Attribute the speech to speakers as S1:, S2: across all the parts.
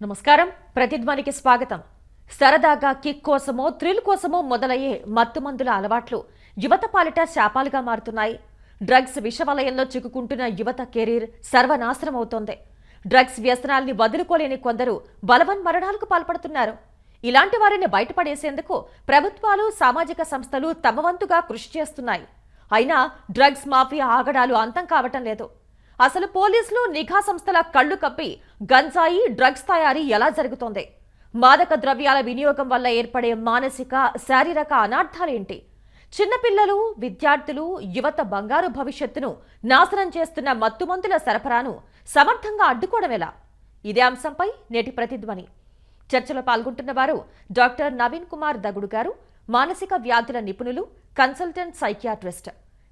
S1: నమస్కారం. ప్రతిధ్వనికి స్వాగతం. సరదాగా కిక్ కోసమో థ్రిల్ కోసమో మొదలయ్యే మత్తుమందుల అలవాట్లు యువత పాలిట శాపాలుగా మారుతున్నాయి. డ్రగ్స్ విషవలయంలో చిక్కుకుంటున్న యువత కెరీర్ సర్వనాశనం అవుతోంది. డ్రగ్స్ వ్యసనాల్ని వదులుకోలేని కొందరు బలవన్మరణాలకు పాల్పడుతున్నారు. ఇలాంటి వారిని బయటపడేసేందుకు ప్రభుత్వాలు, సామాజిక సంస్థలు తమ వంతుగా కృషి చేస్తున్నాయి. అయినా డ్రగ్స్ మాఫియా ఆగడాలు అంతం కావటం లేదు. అసలు పోలీసులు, నిఘా సంస్థల కళ్లు కప్పి గంజాయి, డ్రగ్స్ తయారీ ఎలా జరుగుతోంది? మాదక ద్రవ్యాల వినియోగం వల్ల ఏర్పడే మానసిక, శారీరక అనార్థాలేంటి? చిన్నపిల్లలు, విద్యార్థులు, యువత బంగారు భవిష్యత్తును నాశనం చేస్తున్న మత్తుమందుల సరఫరాను సమర్థంగా అడ్డుకోవడం ఎలా? ఇదే అంశంపై నేటి ప్రతిధ్వని చర్చలో పాల్గొంటున్న వారు డాక్టర్ నవీన్ కుమార్ దగుడు గారు, మానసిక వ్యాధుల నిపుణులు, consultant psychiatrist.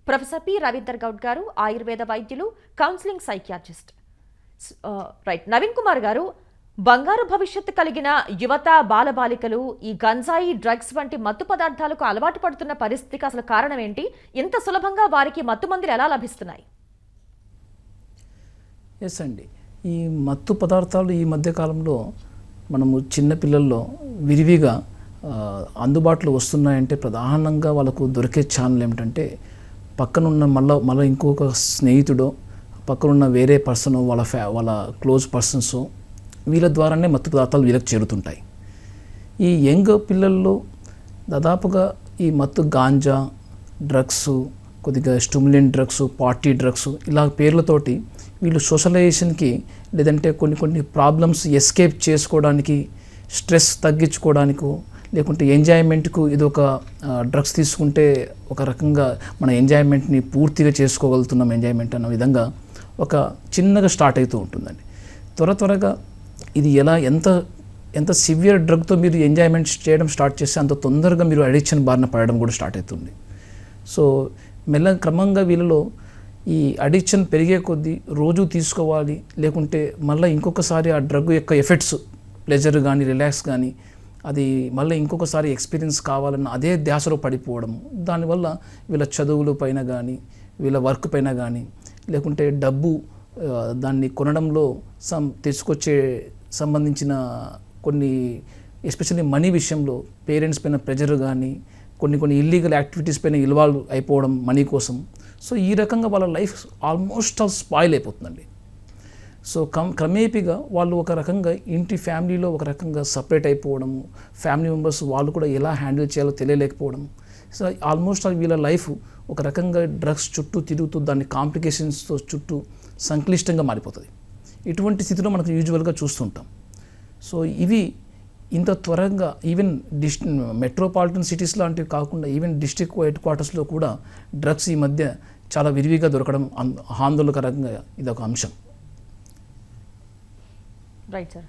S1: Professor P Ravinder Goud గారు, ఆయుర్వేద వైద్యులు, counselling psychiatrist. Right, Naveen Kumar గారు, బంగారు భవిష్యత్తు కలిగిన యువత, బాలబాలికలు ఈ గంజాయి, డ్రగ్స్ వంటి మత్తు పదార్థాలకు అలవాటు పడుతున్న పరిస్థితికి అసలు కారణం ఏంటి? ఇంత సులభంగా వారికి మత్తు మందులు ఎలా లభిస్తున్నాయి?
S2: ఎస్ అండి, ఈ మత్తు పదార్థాలు ఈ మధ్యకాలంలో మనము చిన్నపిల్లల్లో విరివిగా అందుబాటులో వస్తున్నాయంటే ప్రధానంగా వాళ్ళకు దొరికే ఛానల్ ఏమిటంటే పక్కనున్న మళ్ళీ ఇంకొక స్నేహితుడో, పక్కనున్న వేరే పర్సన్, వాళ్ళ క్లోజ్ పర్సన్స్, వీళ్ళ ద్వారానే మత్తు పదార్థాలు వీళ్ళకి చేరుతుంటాయి. ఈ యంగ్ పిల్లల్లో దాదాపుగా ఈ మత్తు గాంజా, డ్రగ్స్, కొద్దిగా స్టిమ్యులెంట్ డ్రగ్స్, పార్టీ డ్రగ్స్ ఇలా పేర్లతోటి వీళ్ళు సోషలైజేషన్కి, లేదంటే కొన్ని ప్రాబ్లమ్స్ ఎస్కేప్ చేసుకోవడానికి, స్ట్రెస్ తగ్గించుకోవడానికో, లేకుంటే ఎంజాయ్మెంట్కు ఇది ఒక డ్రగ్స్ తీసుకుంటే ఒక రకంగా మన ఎంజాయ్మెంట్ని పూర్తిగా చేసుకోగలుగుతున్నాం, ఎంజాయ్మెంట్ అన్న విధంగా ఒక చిన్నగా స్టార్ట్ అవుతూ ఉంటుందండి. త్వరగా ఇది ఎంత సివియర్ డ్రగ్తో మీరు ఎంజాయ్మెంట్ చేయడం స్టార్ట్ చేస్తే అంత తొందరగా మీరు అడిక్షన్ బారిన పడడం కూడా స్టార్ట్ అవుతుంది. సో క్రమంగా వీళ్ళలో ఈ అడిక్షన్ పెరిగే కొద్దీ రోజు తీసుకోవాలి, లేకుంటే మళ్ళీ ఇంకొకసారి ఆ డ్రగ్ యొక్క ఎఫెక్ట్స్, ప్లెజర్ కానీ, రిలాక్స్ కానీ, అది మళ్ళీ ఇంకొకసారి ఎక్స్పీరియన్స్ కావాలన్న అదే ధ్యాసలో పడిపోవడం, దానివల్ల వీళ్ళ చదువుల పైన కానీ, వీళ్ళ వర్క్ పైన కానీ, లేకుంటే డబ్బు దాన్ని కొనడంలో తెచ్చుకొచ్చే సంబంధించిన కొన్ని ఎస్పెషల్లీ మనీ విషయంలో పేరెంట్స్ పైన ప్రెజర్ కానీ, కొన్ని ఇల్లీగల్ యాక్టివిటీస్ పైన ఇన్వాల్వ్ అయిపోవడం మనీ కోసం. సో ఈ రకంగా వాళ్ళ లైఫ్ ఆల్మోస్ట్ ఆల్ స్పాయిల్ అయిపోతుందండి. సో క్రమేపీగా వాళ్ళు ఒక రకంగా ఇంటి ఫ్యామిలీలో ఒక రకంగా సపరేట్ అయిపోవడము, ఫ్యామిలీ మెంబర్స్ వాళ్ళు కూడా ఎలా హ్యాండిల్ చేయాలో తెలియలేకపోవడం. సో ఆల్మోస్ట్ వీళ్ళ లైఫ్ ఒక రకంగా డ్రగ్స్ చుట్టూ తిరుగుతూ దాని కాంప్లికేషన్స్తో చుట్టూ సంక్లిష్టంగా మారిపోతుంది. ఇటువంటి స్థితిలో మనకు యూజువల్గా చూస్తుంటాం. సో ఇవి ఇంత త్వరగా ఈవెన్ మెట్రోపాలిటన్ సిటీస్ లాంటివి కాకుండా ఈవెన్ డిస్ట్రిక్ట్ హెడ్ క్వార్టర్స్లో కూడా డ్రగ్స్ ఈ మధ్య చాలా విరివిగా దొరకడం ఆందోళనకరంగా ఇదొక అంశం.
S1: Right sir.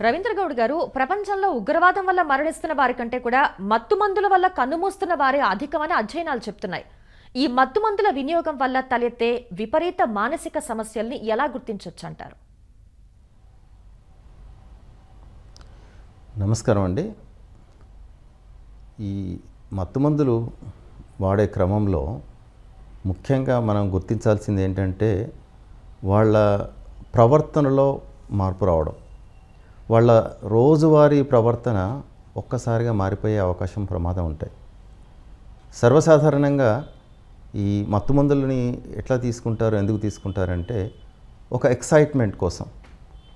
S1: రవీంద్ర గౌడ్ గారు, ప్రపంచంలో ఉగ్రవాదం వల్ల మరణిస్తున్న వారి కంటే కూడా మత్తు మందుల వల్ల కన్నుమూస్తున్న వారే అధికమని అధ్యయనాలు చెప్తున్నాయి. ఈ మత్తు మందుల వినియోగం వల్ల తలెత్తే విపరీత మానసిక సమస్యల్ని ఎలా గుర్తించవచ్చు అంటారు?
S3: నమస్కారం అండి. ఈ మత్తుమందులు వాడే క్రమంలో ముఖ్యంగా మనం గుర్తించాల్సింది ఏంటంటే వాళ్ళ ప్రవర్తనలో మార్పు రావడం. వాళ్ళ రోజువారీ ప్రవర్తన ఒక్కసారిగా మారిపోయే అవకాశం, ప్రమాదం ఉంటాయి. సర్వసాధారణంగా ఈ మత్తుమందులని ఎట్లా తీసుకుంటారు, ఎందుకు తీసుకుంటారంటే ఒక ఎక్సైట్మెంట్ కోసం,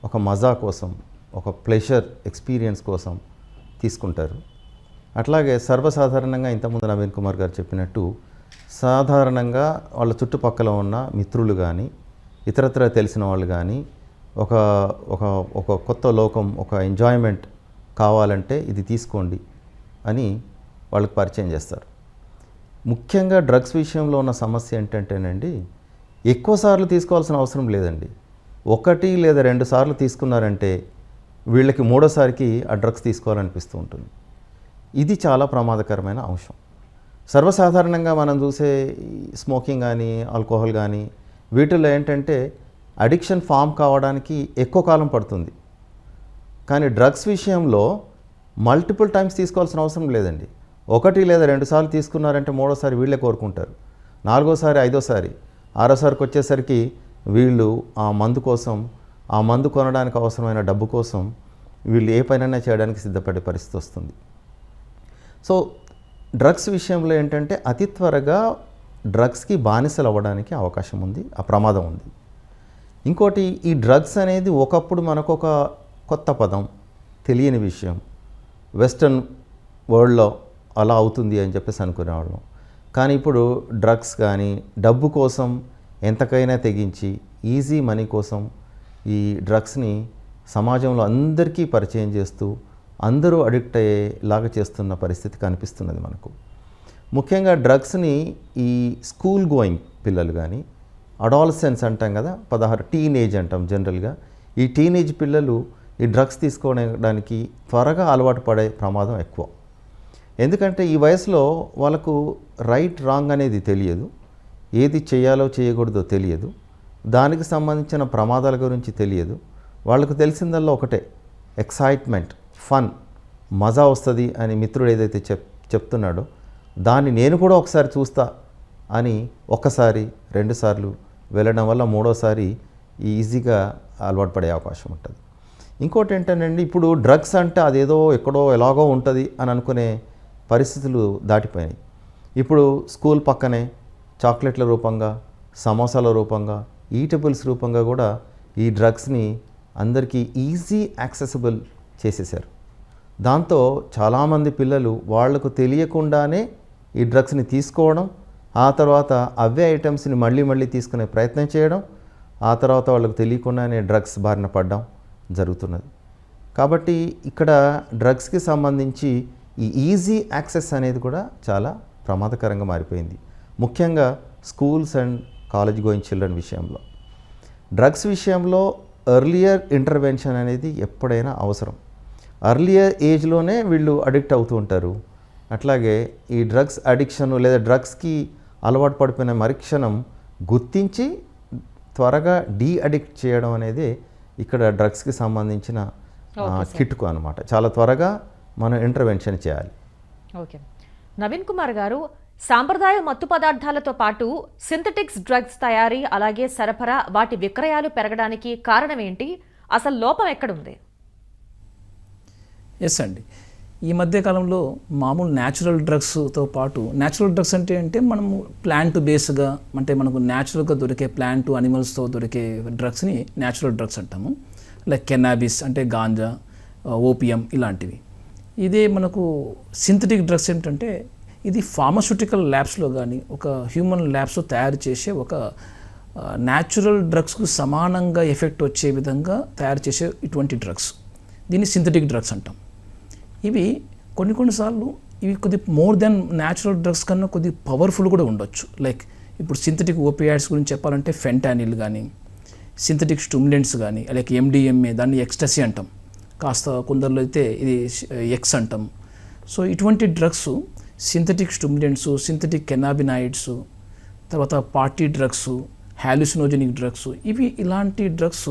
S3: ఒక మజా కోసం, ఒక ప్లెజర్ ఎక్స్పీరియన్స్ కోసం తీసుకుంటారు. అట్లాగే సర్వసాధారణంగా ఇంతకుముందు నవీన్ కుమార్ గారు చెప్పినట్టు సాధారణంగా వాళ్ళ చుట్టుపక్కల ఉన్న మిత్రులు కానీ, ఇతరత్ర తెలిసిన వాళ్ళు కానీ ఒక కొత్త లోకం, ఒక ఎంజాయ్మెంట్ కావాలంటే ఇది తీసుకోండి అని వాళ్ళకి పరిచయం చేస్తారు. ముఖ్యంగా డ్రగ్స్ విషయంలో ఉన్న సమస్య ఏంటంటేనండి, ఎక్కువసార్లు తీసుకోవాల్సిన అవసరం లేదండి. 1 లేదా 2 సార్లు తీసుకున్నారంటే వీళ్ళకి 3వ సారికి ఆ డ్రగ్స్ తీసుకోవాలనిపిస్తూ ఉంటుంది. ఇది చాలా ప్రమాదకరమైన అంశం. సర్వసాధారణంగా మనం చూసే స్మోకింగ్ కానీ, ఆల్కహాల్ కానీ, వీటిల్లో ఏంటంటే అడిక్షన్ ఫామ్ కావడానికి ఎక్కువ కాలం పడుతుంది. కానీ డ్రగ్స్ విషయంలో మల్టిపుల్ టైమ్స్ తీసుకోవాల్సిన అవసరం లేదండి. 1 లేదా 2 సార్లు తీసుకున్నారంటే 3వ సారి వీళ్ళే కోరుకుంటారు. 4వ సారి, 5వ సారి, 6వ సారికి వచ్చేసరికి వీళ్ళు ఆ మందు కోసం, ఆ మందు కొనడానికి అవసరమైన డబ్బు కోసం వీళ్ళు ఏ పనైనా చేయడానికి సిద్ధపడే పరిస్థితి వస్తుంది. సో డ్రగ్స్ విషయంలో ఏంటంటే అతి త్వరగా డ్రగ్స్కి బానిసలు అవ్వడానికి అవకాశం ఉంది, ఆ ప్రమాదం ఉంది. ఇంకోటి, ఈ డ్రగ్స్ అనేది ఒకప్పుడు మనకు ఒక కొత్త పదం, తెలియని విషయం. వెస్ట్రన్ వరల్డ్లో అలా అవుతుంది అని చెప్పేసి అనుకునేవాళ్ళం. కానీ ఇప్పుడు డ్రగ్స్ కానీ డబ్బు కోసం ఎంతకైనా తెగించి ఈజీ మనీ కోసం ఈ డ్రగ్స్ని సమాజంలో అందరికీ పరిచయం చేస్తూ అందరూ అడిక్ట్ అయ్యేలాగా చేస్తున్న పరిస్థితి కనిపిస్తున్నది మనకు. ముఖ్యంగా డ్రగ్స్ని ఈ స్కూల్ గోయింగ్ పిల్లలు కానీ, అడాలసెన్స్ అంటాం కదా, 16 టీనేజ్ అంటాం జనరల్గా, ఈ టీనేజ్ పిల్లలు ఈ డ్రగ్స్ తీసుకోవడానికి త్వరగా అలవాటు పడే ప్రమాదం ఎక్కువ. ఎందుకంటే ఈ వయసులో వాళ్ళకు రైట్ రాంగ్ అనేది తెలియదు, ఏది చేయాలో చేయకూడదో తెలియదు, దానికి సంబంధించిన ప్రమాదాల గురించి తెలియదు. వాళ్ళకు తెలిసిందల్లా ఒకటే, ఎక్సైట్మెంట్, ఫన్, మజా వస్తుంది అని మిత్రుడు ఏదైతే చెప్తున్నాడో దాన్ని నేను కూడా ఒకసారి చూస్తా అని ఒక్కసారి 2 సార్లు వెళ్ళడం వల్ల 3వ సారి ఈజీగా అలవాటు పడే అవకాశం ఉంటుంది. ఇంకోటి ఏంటంటే ఇప్పుడు డ్రగ్స్ అంటే అదేదో ఎక్కడో ఎలాగో ఉంటుంది అని అనుకునే పరిస్థితులు దాటిపోయినాయి. ఇప్పుడు స్కూల్ పక్కనే చాక్లెట్ల రూపంగా, సమోసాల రూపంగా, ఈటబుల్స్ రూపంగా కూడా ఈ డ్రగ్స్ని అందరికీ ఈజీ యాక్సెసిబుల్ చేసేసారు. దాంతో చాలామంది పిల్లలు వాళ్లకు తెలియకుండానే ఈ డ్రగ్స్ని తీసుకోవడం, ఆ తర్వాత అవే ఐటమ్స్ని మళ్ళీ తీసుకునే ప్రయత్నం చేయడం, ఆ తర్వాత వాళ్ళకు తెలియకుండానే డ్రగ్స్ బారిన పడడం జరుగుతున్నది. కాబట్టి ఇక్కడ డ్రగ్స్కి సంబంధించి ఈ ఈజీ యాక్సెస్ అనేది కూడా చాలా ప్రమాదకరంగా మారిపోయింది, ముఖ్యంగా schools and college going children విషయంలో. డ్రగ్స్ విషయంలో ఎర్లియర్ ఇంటర్వెన్షన్ అనేది ఎప్పుడైనా అవసరం. ఎర్లియర్ ఏజ్లోనే వీళ్ళు అడిక్ట్ అవుతూ ఉంటారు. అట్లాగే ఈ డ్రగ్స్ అడిక్షన్ లేదా డ్రగ్స్కి అలవాటు పడిపోయిన మరుక్షణం గుర్తించి త్వరగా అడిక్ట్ చేయడం అనేది ఇక్కడ డ్రగ్స్కి సంబంధించిన కిట్కు అనమాట. చాలా త్వరగా మనం ఇంటర్వెన్షన్ చేయాలి.
S1: ఓకే, నవీన్ కుమార్ గారు, సాంప్రదాయ మత్తు పదార్థాలతో పాటు సింథటిక్స్ డ్రగ్స్ తయారీ, అలాగే సరఫరా, వాటి విక్రయాలు పెరగడానికి కారణం ఏంటి? అసలు లోపం ఎక్కడుంది?
S2: ఎస్ అండి, ఈ మధ్యకాలంలో మామూలు న్యాచురల్ డ్రగ్స్తో పాటు, న్యాచురల్ డ్రగ్స్ అంటే మనము ప్లాంట్ బేస్గా, అంటే మనకు న్యాచురల్గా దొరికే ప్లాంట్ అనిమల్స్తో దొరికే డ్రగ్స్ని న్యాచురల్ డ్రగ్స్ అంటాము. లైక్ కెనాబిస్ అంటే గాంజా, ఓపియం ఇలాంటివి. ఇదే మనకు సింథటిక్ డ్రగ్స్ ఏంటంటే ఇది ఫార్మస్యూటికల్ ల్యాబ్స్లో కానీ ఒక హ్యూమన్ ల్యాబ్స్లో తయారు చేసే ఒక న్యాచురల్ డ్రగ్స్కు సమానంగా ఎఫెక్ట్ వచ్చే విధంగా తయారు చేసే ఇటువంటి డ్రగ్స్, దీన్ని సింథటిక్ డ్రగ్స్ అంటాం. ఇవి కొన్నిసార్లు ఇవి కొద్ది మోర్ దెన్ న్యాచురల్ డ్రగ్స్ కన్నా కొద్ది పవర్ఫుల్ కూడా ఉండొచ్చు. లైక్ ఇప్పుడు సింథటిక్ ఓపియాయిడ్స్ గురించి చెప్పాలంటే ఫెంటానిల్ కానీ, సింథటిక్ స్టిమ్యులెంట్స్ కానీ, లైక్ MDMA, దాన్ని ఎక్స్టసీ అంటాం, కాస్త కొందరిలో అయితే ఇది ఎక్స్ అంటాం. సో ఇటువంటి డ్రగ్స్, సింథటిక్ స్టిమ్యులెంట్స్, సింథటిక్ కెనాబినాయిడ్స్, తర్వాత పార్టీ డ్రగ్స్, హాలుసినోజెనిక్ డ్రగ్స్, ఇలాంటి డ్రగ్స్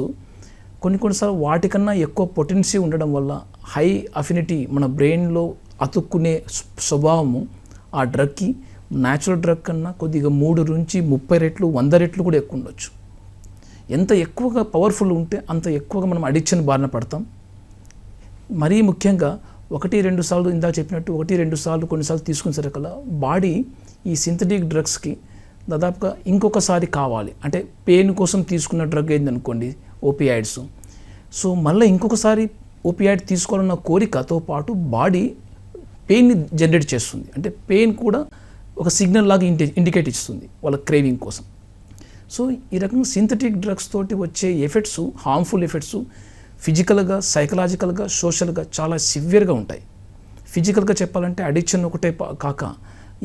S2: కొన్నిసార్లు వాటికన్నా ఎక్కువ పొటెన్సీ ఉండడం వల్ల హై అఫినిటీ, మన బ్రెయిన్లో అతుక్కునే స్వభావము ఆ డ్రగ్కి న్యాచురల్ డ్రగ్ కన్నా కొద్దిగా 3 నుంచి 30 రెట్లు 100 రెట్లు కూడా ఎక్కువ ఉండొచ్చు. ఎంత ఎక్కువగా పవర్ఫుల్ ఉంటే అంత ఎక్కువగా మనం అడిక్షన్ బారిన పడతాం. మరీ ముఖ్యంగా 1-2 సార్లు ఇందాక చెప్పినట్టు 1-2 సార్లు కొన్నిసార్లు తీసుకున్న సరికల్లా బాడీ ఈ సింథటిక్ డ్రగ్స్కి దాదాపుగా ఇంకొకసారి కావాలి. అంటే పెయిన్ కోసం తీసుకున్న డ్రగ్ ఏందనుకోండి ఓపియాయిడ్స్, సో మళ్ళీ ఇంకొకసారి ఓపియాయిడ్ తీసుకోవాలన్న కోరికతో పాటు బాడీ పెయిన్ని జనరేట్ చేస్తుంది. అంటే పెయిన్ కూడా ఒక సిగ్నల్ లాగా ఇండికేట్ ఇస్తుంది వాళ్ళ క్రేవింగ్ కోసం. సో ఈ రకంగా సింథటిక్ డ్రగ్స్ తోటి వచ్చే ఎఫెక్ట్స్, హార్మ్ఫుల్ ఎఫెక్ట్స్ ఫిజికల్గా, సైకలాజికల్గా, సోషల్గా చాలా సివియర్గా ఉంటాయి. ఫిజికల్గా చెప్పాలంటే అడిక్షన్ ఒకటే కాక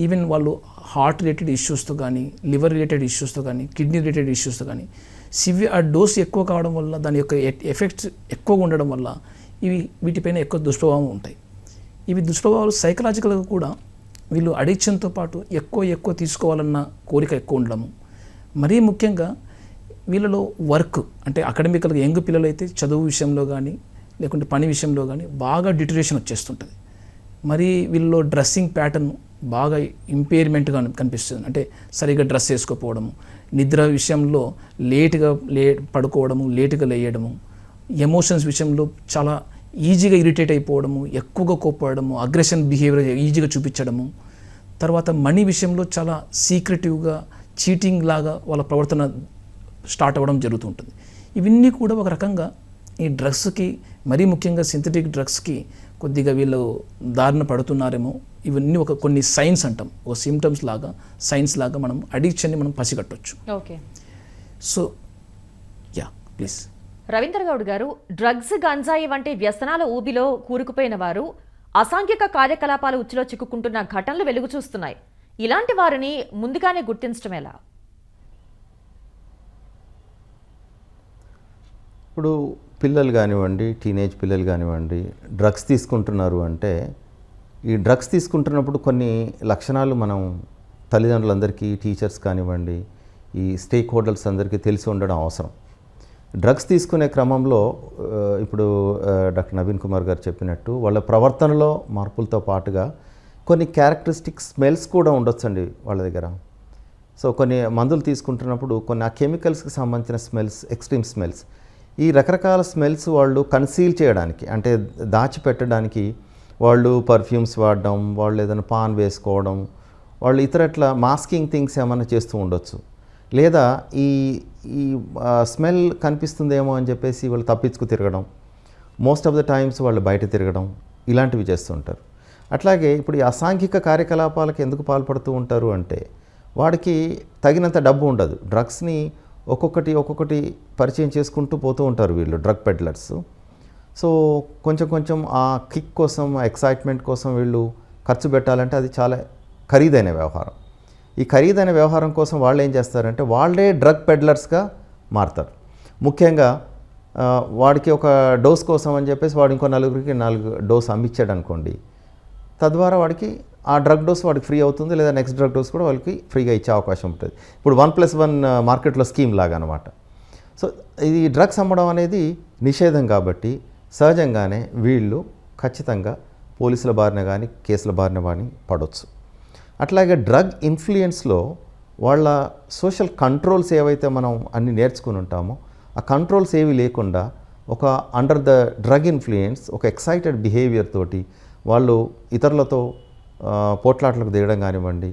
S2: ఈవెన్ వాళ్ళు హార్ట్ రిలేటెడ్ ఇష్యూస్తో కానీ, లివర్ రిలేటెడ్ ఇష్యూస్తో కానీ, కిడ్నీ రిలేటెడ్ ఇష్యూస్తో కానీ ఆ డోస్ ఎక్కువ కావడం వల్ల, దాని యొక్క ఎఫెక్ట్స్ ఎక్కువగా ఉండడం వల్ల వీటిపైన ఎక్కువ దుష్ప్రభావం ఉంటాయి. ఇవి దుష్ప్రభావాలు సైకలాజికల్గా కూడా వీళ్ళు అడిక్షన్తో పాటు ఎక్కువ తీసుకోవాలన్న కోరిక ఎక్కువ ఉండడము, మరీ ముఖ్యంగా వీళ్ళలో వర్క్ అంటే అకాడమికల్గా యంగ్ పిల్లలు అయితే చదువు విషయంలో కానీ లేకుంటే పని విషయంలో కానీ బాగా డిటరేషన్ వచ్చేస్తుంటుంది. మరి వీళ్ళలో డ్రెస్సింగ్ ప్యాటర్న్ బాగా ఇంపేర్మెంట్గా కనిపిస్తుంది. అంటే సరిగ్గా డ్రెస్ వేసుకోకపోవడము, నిద్ర విషయంలో లేటుగా పడుకోవడము, లేటుగా లేయడము, ఎమోషన్స్ విషయంలో చాలా ఈజీగా ఇరిటేట్ అయిపోవడము, ఎక్కువగా కోప్పడము, అగ్రెషన్ బిహేవియర్ ఈజీగా చూపించడము, తర్వాత మనీ విషయంలో చాలా సీక్రెటివ్గా చీటింగ్ లాగా వాళ్ళ ప్రవర్తన స్టార్ట్ అవ్వడం జరుగుతుంటుంది. ఇవన్నీ కూడా ఒక రకంగా ఈ డ్రగ్స్కి, మరీ ముఖ్యంగా సింథటిక్ డ్రగ్స్కి కొద్దిగా వీళ్ళు దారిన పడుతున్నారేమో. ఇవన్నీ కొన్ని సైన్స్ అంటాం, ఒక సిమ్టమ్స్ లాగా, సైన్స్ లాగా మనం అడిక్షన్ని మనం పసిగట్టవచ్చు.
S1: Okay,
S2: so ya please.
S1: Ravindra Goud garu, drugs, గంజాయి వంటి వ్యసనాల ఊబిలో కూరుకుపోయిన వారు అసాంఘిక కార్యకలాపాల ఉచ్చులో చిక్కుకుంటున్న ఘటనలు వెలుగు చూస్తున్నాయి. ఇలాంటి వారిని ముందుగానే గుర్తించడం ఎలా?
S3: ఇప్పుడు పిల్లలు కానివ్వండి, టీనేజ్ పిల్లలు కానివ్వండి, డ్రగ్స్ తీసుకుంటున్నారు అంటే, ఈ డ్రగ్స్ తీసుకుంటున్నప్పుడు కొన్ని లక్షణాలు మనం తల్లిదండ్రులందరికీ, టీచర్స్ కానివ్వండి, ఈ స్టేక్ హోల్డర్స్ అందరికీ తెలిసి ఉండడం అవసరం. డ్రగ్స్ తీసుకునే క్రమంలో ఇప్పుడు డాక్టర్ నవీన్ కుమార్ గారు చెప్పినట్టు వాళ్ళ ప్రవర్తనలో మార్పులతో పాటుగా కొన్ని క్యారెక్టరిస్టిక్ స్మెల్స్ కూడా ఉండొచ్చండి వాళ్ళ దగ్గర. సో కొన్ని మందులు తీసుకుంటున్నప్పుడు కొన్ని ఆ కెమికల్స్కి సంబంధించిన స్మెల్స్, ఎక్స్ట్రీమ్ స్మెల్స్, ఈ రకరకాల స్మెల్స్ వాళ్ళు కన్సీల్ చేయడానికి, అంటే దాచిపెట్టడానికి వాళ్ళు పర్ఫ్యూమ్స్ వాడడం, వాళ్ళు ఏదైనా పాన్ వేసుకోవడం, వాళ్ళు ఇతరట్లా మాస్కింగ్ థింగ్స్ ఏమైనా చేస్తూ ఉండొచ్చు. లేదా ఈ ఈ స్మెల్ కనిపిస్తుందేమో అని చెప్పేసి వాళ్ళు తప్పించుకు తిరగడం, మోస్ట్ ఆఫ్ ద టైమ్స్ వాళ్ళు బయట తిరగడం, ఇలాంటివి చేస్తుంటారు. అట్లాగే ఇప్పుడు ఈ అసాంఘిక కార్యకలాపాలకు ఎందుకు పాల్పడుతూ ఉంటారు అంటే, వాడికి తగినంత డబ్బు ఉండదు. డ్రగ్స్ని ఒక్కొక్కటి పరిచయం చేసుకుంటూ పోతూ ఉంటారు వీళ్ళు, డ్రగ్ పెడ్లర్స్. సో కొంచెం ఆ కిక్ కోసం, ఆ ఎక్సైట్మెంట్ కోసం వీళ్ళు ఖర్చు పెట్టాలంటే అది చాలా ఖరీదైన వ్యవహారం. ఈ ఖరీదైన వ్యవహారం కోసం వాళ్ళు ఏం చేస్తారంటే, వాళ్ళే డ్రగ్ పెడ్లర్స్గా మారుతారు. ముఖ్యంగా వాడికి ఒక డోస్ కోసం అని చెప్పేసి వాడు ఇంకో నలుగురికి 4 డోస్ అమ్మిచ్చాడు అనుకోండి, తద్వారా వాడికి ఆ డ్రగ్ డోస్ వాడికి ఫ్రీ అవుతుంది, లేదా నెక్స్ట్ డ్రగ్ డోస్ కూడా వాళ్ళకి ఫ్రీగా ఇచ్చే అవకాశం ఉంటుంది. ఇప్పుడు 1+1 మార్కెట్లో స్కీమ్ లాగా అనమాట. సో ఇది డ్రగ్స్ అమ్మడం అనేది నిషేధం కాబట్టి సహజంగానే వీళ్ళు ఖచ్చితంగా పోలీసుల బారిన కానీ, కేసుల బారిన కానీ పడవచ్చు. అట్లాగే డ్రగ్ ఇన్ఫ్లుయెన్స్లో వాళ్ళ సోషల్ కంట్రోల్స్ ఏవైతే మనం అన్ని నేర్చుకుని ఉంటామో, ఆ కంట్రోల్స్ ఏవి లేకుండా ఒక అండర్ ద డ్రగ్ ఇన్ఫ్లుయెన్స్, ఒక ఎక్సైటెడ్ బిహేవియర్ తోటి వాళ్ళు ఇతరులతో పోట్లాట్లకు దిగడం కానివ్వండి,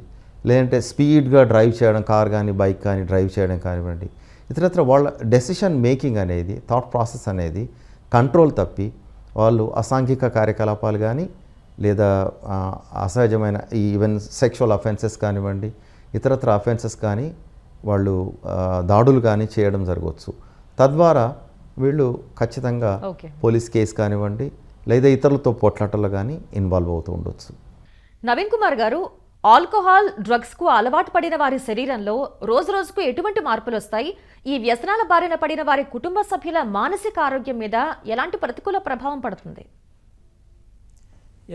S3: లేదంటే స్పీడ్గా డ్రైవ్ చేయడం, కార్ కానీ బైక్ కానీ డ్రైవ్ చేయడం కానివ్వండి, ఇతరత్ర వాళ్ళ డెసిషన్ మేకింగ్ అనేది, థాట్ ప్రాసెస్ అనేది కంట్రోల్ తప్పి వాళ్ళు అసాంఘిక కార్యకలాపాలు కానీ, లేదా అసహజమైన ఈవెన్ సెక్షువల్ అఫెన్సెస్ కానివ్వండి, ఇతరత్ర అఫెన్సెస్ కానీ, వాళ్ళు దాడులు కానీ చేయడం జరగవచ్చు. తద్వారా వీళ్ళు ఖచ్చితంగా పోలీస్ కేసు కానివ్వండి, లేదా ఇతరులతో పోట్లాటల్లో కానీ ఇన్వాల్వ్ అవుతూ ఉండొచ్చు.
S1: నవీన్ కుమార్ గారు, ఆల్కహాల్, డ్రగ్స్కు అలవాటు పడిన వారి శరీరంలో రోజు రోజుకు ఎటువంటి మార్పులు వస్తాయి? ఈ వ్యసనాల బారిన పడిన వారి కుటుంబ సభ్యుల మానసిక ఆరోగ్యం మీద ఎలాంటి ప్రతికూల ప్రభావం పడుతుంది?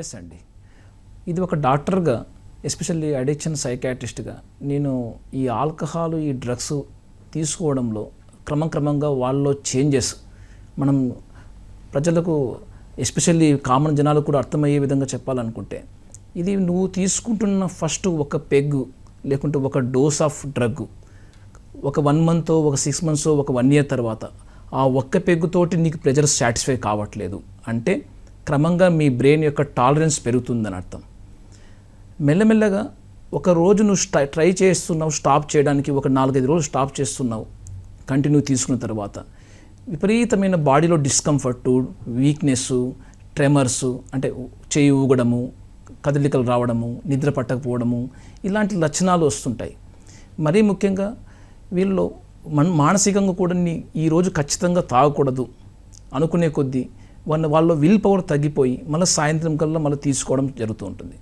S2: ఎస్ అండి, ఇది ఒక డాక్టర్గా, ఎస్పెషల్లీ అడిక్షన్ సైకాట్రిస్ట్గా నేను ఈ ఆల్కహాల్, ఈ డ్రగ్స్ తీసుకోవడంలో క్రమంగా వాళ్ళలో చేంజెస్ మనం ప్రజలకు, ఎస్పెషల్లీ కామన్ జనాలకు కూడా అర్థమయ్యే విధంగా చెప్పాలనుకుంటే, ఇది నువ్వు తీసుకుంటున్న ఫస్ట్ ఒక పెగ్ లేకుంటే ఒక డోస్ ఆఫ్ డ్రగ్ ఒక 1 month, ఒక 6 months, ఒక 1 year తర్వాత ఆ ఒక్క పెగ్గుతోటి నీకు ప్రెజర్ సాటిస్ఫై కావట్లేదు అంటే క్రమంగా మీ బ్రెయిన్ యొక్క టాలరెన్స్ పెరుగుతుందని అర్థం. మెల్లమెల్లగా ఒక రోజు నువ్వు ట్రై చేస్తున్నావు స్టాప్ చేయడానికి, ఒక 4-5 రోజులు స్టాప్ చేస్తున్నావు కంటిన్యూ తీసుకున్న తర్వాత విపరీతమైన బాడీలో డిస్కంఫర్టు, వీక్నెస్సు, ట్రెమర్సు, అంటే చేయి ఊగడము, కదలికలు రావడము, నిద్ర పట్టకపోవడము, ఇలాంటి లక్షణాలు వస్తుంటాయి. మరీ ముఖ్యంగా వీళ్ళలో మానసికంగా కూడా ఈరోజు ఖచ్చితంగా తాగకూడదు అనుకునే కొద్దీ వాళ్ళ విల్ పవర్ తగ్గిపోయి మళ్ళీ సాయంత్రం కల్లా మళ్ళీ తీసుకోవడం జరుగుతూ ఉంటుంది.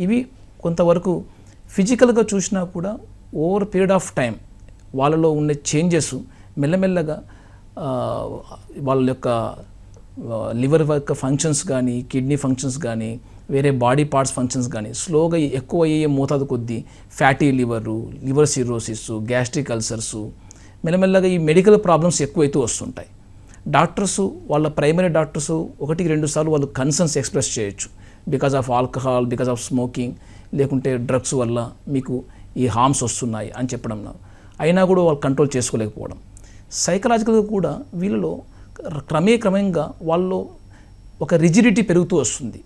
S2: ఇవి కొంతవరకు ఫిజికల్గా చూసినా కూడా ఓవర్ పీరియడ్ ఆఫ్ టైం వాళ్ళలో ఉన్న చేంజెస్ మెల్లమెల్లగా వాళ్ళ యొక్క లివర్ యొక్క ఫంక్షన్స్ కానీ, కిడ్నీ ఫంక్షన్స్ కానీ, వేరే బాడీ పార్ట్స్ ఫంక్షన్స్ కానీ స్లోగా ఎక్కువ అయ్యే మోతాదు కొద్దీ ఫ్యాటీ లివర్ సిరోసిస్, గ్యాస్ట్రిక్ అల్సర్సు, మెల్లమెల్లగా ఈ మెడికల్ ప్రాబ్లమ్స్ ఎక్కువైతూ వస్తుంటాయి. డాక్టర్సు, వాళ్ళ ప్రైమరీ డాక్టర్సు 1-2 సార్లు వాళ్ళు కన్సర్న్స్ ఎక్స్ప్రెస్ చేయొచ్చు, because of alcohol, because of smoking, లేకుంటే డ్రగ్స్ వల్ల మీకు ఈ హార్మ్స్ వస్తున్నాయి అని చెప్పడం, అయినా కూడా వాళ్ళు కంట్రోల్ చేసుకోలేకపోవడం. సైకలాజికల్గా కూడా వీళ్ళలో క్రమంగా వాళ్ళు ఒక రిజిడిటీ పెరుగుతూ వస్తుంది.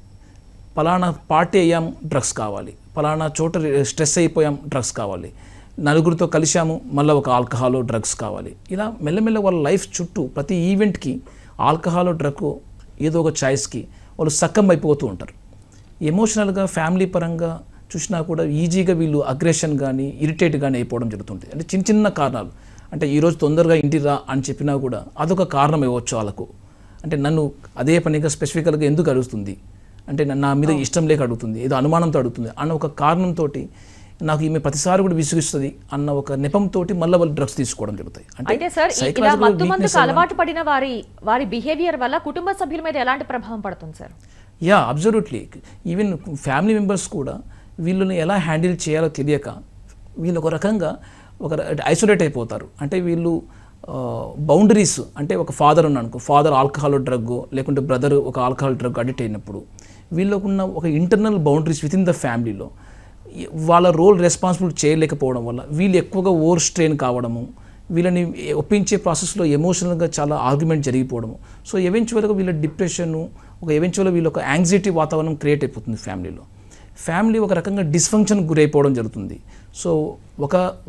S2: పలానా పార్టీ అయ్యాం, డ్రగ్స్ కావాలి. పలానా చోట స్ట్రెస్ అయిపోయాం, డ్రగ్స్ కావాలి. నలుగురితో కలిశాము, మళ్ళీ ఒక ఆల్కహాల్, డ్రగ్స్ కావాలి. ఇలా మెల్లమెల్ల వాళ్ళ లైఫ్ చుట్టూ ప్రతి ఈవెంట్కి ఆల్కహాల్, డ్రగ్ ఏదో ఒక చాయిస్కి వాళ్ళు సక్కం అయిపోతూ ఉంటారు. ఎమోషనల్గా ఫ్యామిలీ పరంగా చూసినా కూడా ఈజీగా వీళ్ళు అగ్రెషన్ కానీ ఇరిటేట్ కానీ అయిపోవడం జరుగుతుంటుంది. అంటే చిన్న చిన్న కారణాలు, అంటే ఈరోజు తొందరగా ఇంటికి రా అని చెప్పినా కూడా అదొక కారణం ఇవ్వచ్చు వాళ్ళకు. అంటే నన్ను అదే పనిగా స్పెసిఫికల్గా ఎందుకు అడుగుతుంది, అంటే నా మీద ఇష్టం లేక అడుగుతుంది, ఏదో అనుమానంతో అడుగుతుంది అన్న ఒక కారణంతో నాకు ఈమె ప్రతిసారి కూడా విసిగిస్తుంది అన్న ఒక నెపంతో మళ్ళీ వాళ్ళు డ్రగ్స్ తీసుకోవడం జరుగుతాయి.
S1: అంటే సార్ ఇలా మత్తు మందుకు అలవాటు పడిన వారి బిహేవియర్ వల్ల కుటుంబ సభ్యుల మీద ఎలాంటి ప్రభావం పడుతుంది sir?
S2: Yeah, absolutely. Even family members కూడా వీళ్ళని ఎలా హ్యాండిల్ చేయాలో తెలియక వీళ్ళు ఒక రకంగా ఒక ఐసోలేట్ అయిపోతారు. అంటే వీళ్ళు బౌండరీస్, అంటే ఒక ఫాదర్ ఉన్నానుకో, ఫాదర్ ఆల్కహాల్ డ్రగ్ లేకుంటే బ్రదర్ ఒక ఆల్కహాల్ డ్రగ్ అడిక్ట్ అయినప్పుడు వీళ్ళకున్న ఒక internal boundaries with in the ఫ్యామిలీలో వాళ్ళ రోల్ రెస్పాన్సిబుల్ చేయలేకపోవడం వల్ల వీళ్ళు ఎక్కువగా ఓవర్ స్ట్రెయిన్ కావడము, వీళ్ళని ఒప్పించే ప్రాసెస్లో ఎమోషనల్గా చాలా ఆర్గ్యుమెంట్ జరిగిపోవడము. సో ఎవెన్చువల్గా వీళ్ళ డిప్రెషన్, ఎవెన్చువల్గా వీళ్ళ ఒక యాంగ్జైటీ వాతావరణం క్రియేట్ అయిపోతుంది ఫ్యామిలీలో. ఫ్యామిలీ ఒక రకంగా డిస్ఫంక్షన్కి గురైపోవడం జరుగుతుంది. సో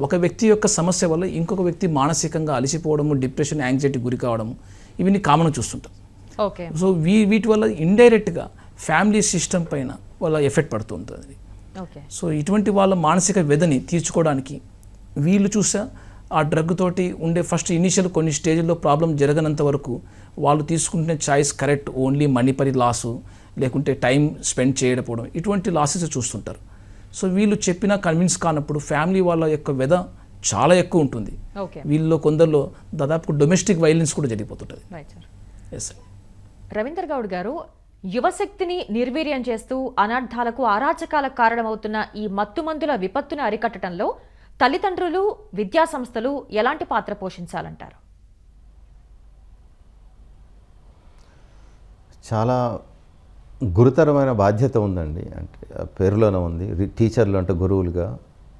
S2: ఒక వ్యక్తి యొక్క సమస్య వల్ల ఇంకొక వ్యక్తి మానసికంగా అలసిపోవడము, డిప్రెషన్, యాంగ్జైటీ గురి కావడము, ఇవన్నీ కామన్ చూస్తుంటాం.
S1: ఓకే.
S2: సో వీటి వల్ల ఇండైరెక్ట్గా ఫ్యామిలీ సిస్టమ్ పైన వాళ్ళ ఎఫెక్ట్ పడుతూ ఉంటుంది.
S1: ఓకే.
S2: సో ఇటువంటి వాళ్ళ మానసిక వ్యధని తీర్చుకోవడానికి వీళ్ళు చూసా ఆ డ్రగ్ తోటి ఉండే ఫస్ట్ ఇనీషియల్ కొన్ని స్టేజ్లో ప్రాబ్లం జరగనంత వరకు వాళ్ళు తీసుకుంటున్న చాయిస్ కరెక్ట్, ఓన్లీ మనీపరి లాసు లేకుంటే టైం స్పెండ్ చేయకపోవడం, ఇటువంటి లాసెస్ చూస్తుంటారు. సో వీళ్ళు చెప్పినా కన్విన్స్ కానప్పుడు ఫ్యామిలీ వాళ్ళ యొక్క వ్యధ చాలా ఎక్కువ ఉంటుంది. వీళ్ళలో కొందరిలో దాదాపు డొమెస్టిక్ వైలెన్స్ కూడా జరిగిపోతుంటుంది. Yes sir.
S1: రవీందర్ గౌడ్ గారు, యువశక్తిని నిర్వీర్యం చేస్తూ అనర్థాలకు, అరాచకాలకు కారణమవుతున్న ఈ మత్తుమందుల విపత్తును అరికట్టడంలో తల్లిదండ్రులు, విద్యాసంస్థలు ఎలాంటి పాత్ర పోషించాలంటారు?
S3: చాలా గురుతరమైన బాధ్యత ఉందండి. అంటే పేరులోనే ఉంది, టీచర్లు అంటే గురువులుగా,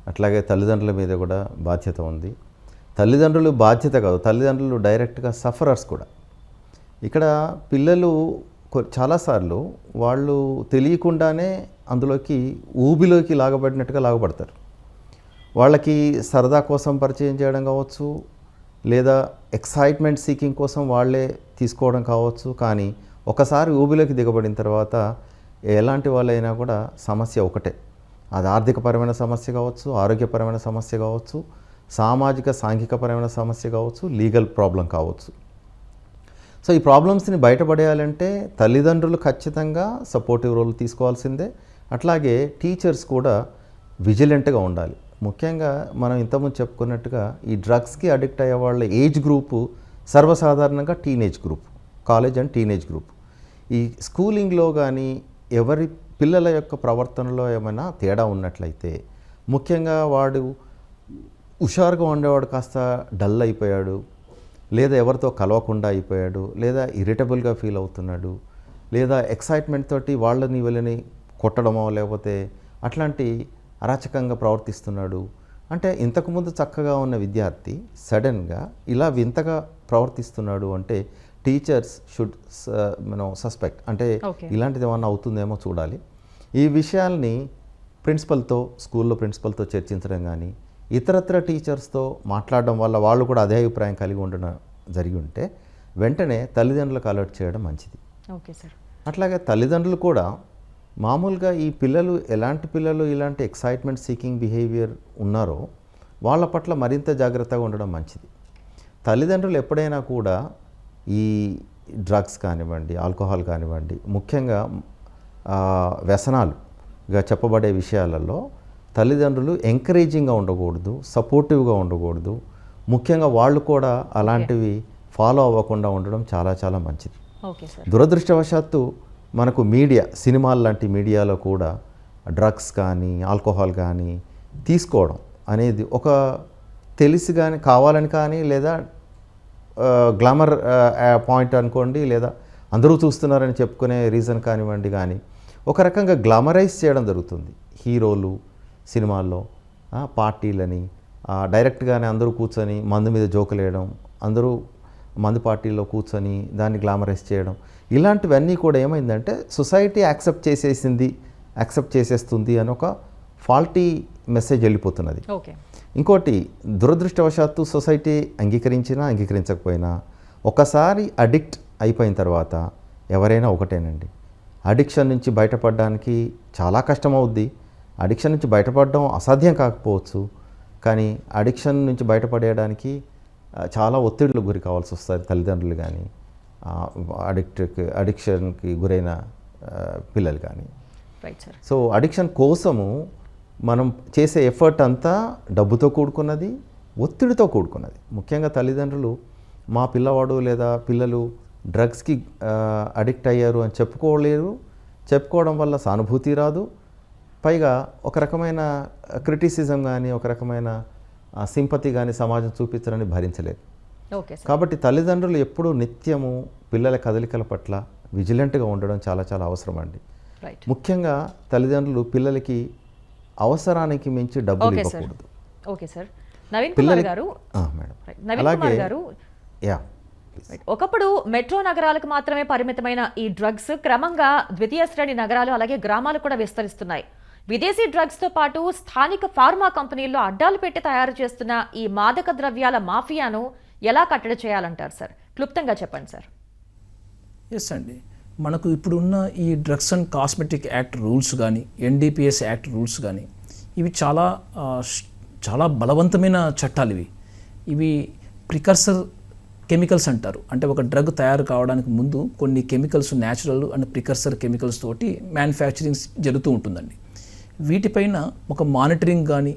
S3: అట్లాగే తల్లిదండ్రుల మీద కూడా బాధ్యత ఉంది. తల్లిదండ్రులు బాధ్యత కాదు, తల్లిదండ్రులు డైరెక్ట్గా సఫరర్స్ కూడా. ఇక్కడ పిల్లలు చాలాసార్లు వాళ్ళు తెలియకుండానే అందులోకి ఊబిలోకి లాగబడినట్టుగా లాగబడతారు. వాళ్ళకి సరదా కోసం పరిచయం చేయడం కావచ్చు, లేదా ఎక్సైట్మెంట్ సీకింగ్ కోసం వాళ్ళే తీసుకోవడం కావచ్చు. కానీ ఒకసారి ఊబిలోకి దిగబడిన తర్వాత ఎలాంటి వాళ్ళైనా కూడా సమస్య ఒకటే. అది ఆర్థికపరమైన సమస్య కావచ్చు, ఆరోగ్యపరమైన సమస్య కావచ్చు, సామాజిక సాంఘికపరమైన సమస్య కావచ్చు, లీగల్ ప్రాబ్లం కావచ్చు. సో ఈ ప్రాబ్లమ్స్ని బయటపడేయాలంటే తల్లిదండ్రులు ఖచ్చితంగా సపోర్టివ్ రోల్ తీసుకోవాల్సిందే. అట్లాగే టీచర్స్ కూడా విజిలెంట్గా ఉండాలి. ముఖ్యంగా మనం ఇంతకుముందు చెప్పుకున్నట్టుగా ఈ డ్రగ్స్కి అడిక్ట్ అయ్యే వాళ్ళ ఏజ్ గ్రూపు సర్వసాధారణంగా teenage group, college and teenage group. ఈ స్కూలింగ్లో కానీ ఎవరి పిల్లల యొక్క ప్రవర్తనలో ఏమైనా తేడా ఉన్నట్లయితే, ముఖ్యంగా వాడు హుషారుగా ఉండేవాడు కాస్త డల్ అయిపోయాడు, లేదా ఎవరితో కలవకుండా అయిపోయాడు, లేదా ఇరిటబుల్గా ఫీల్ అవుతున్నాడు, లేదా ఎక్సైట్మెంట్ తోటి వాళ్ళని వీళ్ళని కొట్టడమో లేకపోతే అట్లాంటి అరాచకంగా ప్రవర్తిస్తున్నాడు అంటే, ఇంతకుముందు చక్కగా ఉన్న విద్యార్థి సడన్గా ఇలా వింతగా ప్రవర్తిస్తున్నాడు అంటే టీచర్స్ షుడ్ సస్పెక్ట్, అంటే ఇలాంటిది ఏమన్నా అవుతుందేమో చూడాలి. ఈ విషయాల్ని ప్రిన్సిపల్తో, స్కూల్లో ప్రిన్సిపల్తో చర్చించడం కానీ, ఇతరత్ర టీచర్స్తో మాట్లాడడం వల్ల వాళ్ళు కూడా అదే అభిప్రాయం కలిగి ఉండడం జరిగి ఉంటే వెంటనే తల్లిదండ్రులకు అలర్ట్ చేయడం మంచిది.
S1: Okay sir.
S3: అట్లాగే తల్లిదండ్రులు కూడా మామూలుగా ఈ పిల్లలు ఎలాంటి పిల్లలు ఇలాంటి ఎక్సైట్మెంట్ సీకింగ్ బిహేవియర్ ఉన్నారో వాళ్ళ పట్ల మరింత జాగ్రత్తగా ఉండడం మంచిది. తల్లిదండ్రులు ఎప్పుడైనా కూడా ఈ డ్రగ్స్ కానివ్వండి, ఆల్కహాల్ కానివ్వండి, ముఖ్యంగా వ్యసనాలుగా చెప్పబడే విషయాలలో తల్లిదండ్రులు ఎంకరేజింగ్గా ఉండకూడదు, సపోర్టివ్గా ఉండకూడదు. ముఖ్యంగా వాళ్ళు కూడా అలాంటివి ఫాలో అవ్వకుండా ఉండడం చాలా చాలా మంచిది. దురదృష్టవశాత్తు మనకు మీడియా, సినిమాలు లాంటి మీడియాలో కూడా డ్రగ్స్ కానీ ఆల్కహాల్ కానీ తీసుకోవడం అనేది ఒక తెలిసి కానీ కావాలని కానీ, లేదా గ్లామర్ పాయింట్ అనుకోండి, లేదా అందరూ చూస్తున్నారని చెప్పుకునే రీజన్ కానివ్వండి, కానీ ఒక రకంగా గ్లామరైజ్ చేయడం జరుగుతుంది. హీరోలు సినిమాల్లో పార్టీలని డైరెక్ట్గానే అందరూ కూర్చొని మందు మీద జోకులు వేయడం, అందరూ మందు పార్టీలో కూర్చొని దాన్ని గ్లామరైజ్ చేయడం, ఇలాంటివన్నీ కూడా ఏమైందంటే సొసైటీ యాక్సెప్ట్ చేసేస్తుంది అని ఒక ఫాల్టీ మెసేజ్ వెళ్ళిపోతున్నది.
S1: ఓకే.
S3: ఇంకోటి, దురదృష్టవశాత్తు సొసైటీ అంగీకరించినా అంగీకరించకపోయినా ఒకసారి అడిక్ట్ అయిపోయిన తర్వాత ఎవరైనా ఒకటేనండి. అడిక్షన్ నుంచి బయటపడడానికి చాలా కష్టమవుద్ది. అడిక్షన్ నుంచి బయటపడడం అసాధ్యం కాకపోవచ్చు, కానీ అడిక్షన్ నుంచి బయటపడేయడానికి చాలా ఒత్తిడికి గురి కావాల్సి వస్తుంది తల్లిదండ్రులు కానీ, అడిక్షన్కి గురైన పిల్లలు కానీ.
S1: Right sir.
S3: సో అడిక్షన్ కోసము మనం చేసే ఎఫర్ట్ అంతా డబ్బుతో కూడుకున్నది, ఒత్తిడితో కూడుకున్నది. ముఖ్యంగా తల్లిదండ్రులు మా పిల్లవాడు లేదా పిల్లలు డ్రగ్స్కి అడిక్ట్ అయ్యారు అని చెప్పుకోలేరు. చెప్పుకోవడం వల్ల సానుభూతి రాదు. పైగా ఒక రకమైన క్రిటిసిజం కానీ, ఒక రకమైన సింపతి కానీ సమాజం చూపించడానికి భరించలేదు.
S1: Okay sir.
S3: కాబట్టి తల్లిదండ్రులు ఎప్పుడూ నిత్యము పిల్లల కదలికల పట్ల విజిలెంట్గా ఉండడం చాలా చాలా అవసరం అండి.
S1: రైట్.
S3: ముఖ్యంగా తల్లిదండ్రులు పిల్లలకి అవసరానికి మించి డబ్బులు
S1: ఓకే సార్.
S3: ఇవ్వకూడదు.
S1: Okay sir. Naveen Kumar garu,
S3: madam
S1: Naveen Kumar గారు,
S3: యా
S1: ఒకప్పుడు మెట్రో నగరాలకు మాత్రమే పరిమితమైన ఈ డ్రగ్స్ క్రమంగా ద్వితీయ శ్రేణి నగరాలు అలాగే గ్రామాలు కూడా విస్తరిస్తున్నాయి. విదేశీ డ్రగ్స్ తో పాటు స్థానిక ఫార్మా కంపెనీల్లో అడ్డాలు పెట్టి తయారు చేస్తున్న ఈ మాదక ద్రవ్యాల మాఫియాను ఎలా కట్టడి చేయాలంటారు సార్? క్లుప్తంగా చెప్పండి సార్.
S2: ఎస్ అండి, మనకు ఇప్పుడున్న ఈ drugs and cosmetic act rules కానీ, ఎన్డీపీఎస్ యాక్ట్ రూల్స్ కానీ, ఇవి చాలా బలవంతమైన చట్టాలు. ఇవి ప్రికర్సర్ కెమికల్స్ అంటారు. అంటే ఒక డ్రగ్ తయారు కావడానికి ముందు కొన్ని chemicals, natural and precursor chemicals తోటి మ్యానుఫ్యాక్చరింగ్ జరుగుతూ ఉంటుందండి. వీటిపైన ఒక మానిటరింగ్ కానీ,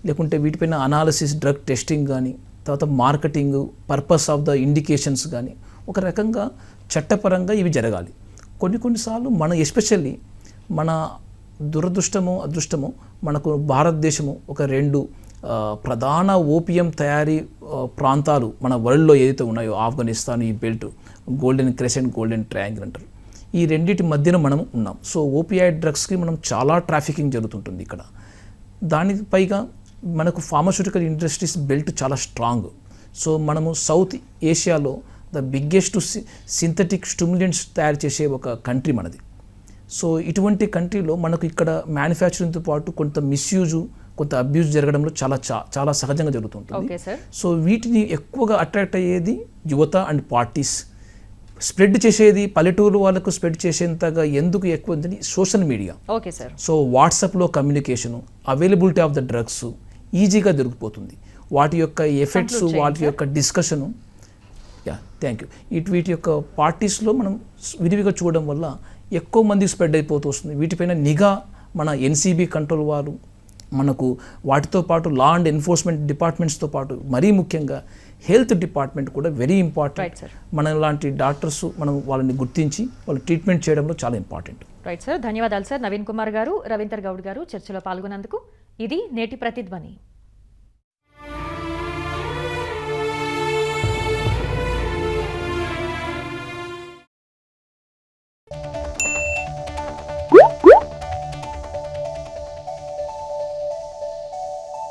S2: లేకుంటే వీటిపైన అనాలిసిస్, డ్రగ్ టెస్టింగ్ కానీ, తర్వాత marketing, purpose of the indications కానీ, ఒక రకంగా చట్టపరంగా ఇవి జరగాలి. కొన్నిసార్లు ఎస్పెషల్లీ మన దురదృష్టమో అదృష్టమో మనకు భారతదేశము ఒక 2 ప్రధాన ఓపియం తయారీ ప్రాంతాలు మన వరల్డ్లో ఏదైతే ఉన్నాయో, ఆఫ్ఘనిస్తాన్, ఈ belt, golden crescent, golden triangle అంటారు. ఈ రెండింటి మధ్యన మనం ఉన్నాం. సో ఓపియాయిడ్ డ్రగ్స్కి మనం చాలా ట్రాఫికింగ్ జరుగుతుంటుంది ఇక్కడ. దానికి పైగా మనకు ఫార్మాస్యూటికల్ ఇండస్ట్రీస్ బెల్ట్ చాలా స్ట్రాంగ్. సో మనము సౌత్ ఏషియాలో ద బిగ్గెస్ట్ సింథటిక్ స్టిమ్యులెంట్స్ తయారు చేసే ఒక కంట్రీ మనది. సో ఇటువంటి కంట్రీలో మనకు ఇక్కడ మ్యానుఫ్యాక్చరింగ్తో పాటు కొంత మిస్యూజు, కొంత అబ్యూజ్ జరగడంలో చాలా సహజంగా జరుగుతుంటుంది. సో వీటిని ఎక్కువగా అట్రాక్ట్ అయ్యేది యువత అండ్ పార్టీస్. స్ప్రెడ్ చేసేది పల్లెటూరు వాళ్ళకు స్ప్రెడ్ చేసేంతగా ఎందుకు ఎక్కువ ఉందని social media.
S1: Okay sir.
S2: So వాట్సాప్లో communication, availability of the drugs ఈజీగా దొరికిపోతుంది. వాటి యొక్క ఎఫెక్ట్స్, వాటి యొక్క డిస్కషను, థ్యాంక్ యూ, వీటి యొక్క పార్టీస్లో మనం విరివిగా చూడడం వల్ల ఎక్కువ మంది స్ప్రెడ్ అయిపోతూ వస్తుంది. వీటిపైన నిఘా మన ఎన్సీబీ కంట్రోల్ వారు, మనకు వాటితో పాటు లా అండ్ ఎన్ఫోర్స్మెంట్ డిపార్ట్మెంట్స్తో పాటు మరీ ముఖ్యంగా హెల్త్ డిపార్ట్మెంట్ కూడా వెరీ ఇంపార్టెంట్. మన లాంటి డాక్టర్స్ మనం వాళ్ళని గుర్తించి వాళ్ళు ట్రీట్మెంట్ చేయడంలో చాలా ఇంపార్టెంట్.
S1: రైట్ సార్, ధన్యవాదాలు సార్. నవీన్ కుమార్ గారు, రవీందర్ గౌడ్ గారు చర్చలో పాల్గొన్నందుకు. ఇది నేటి ప్రతిధ్వని.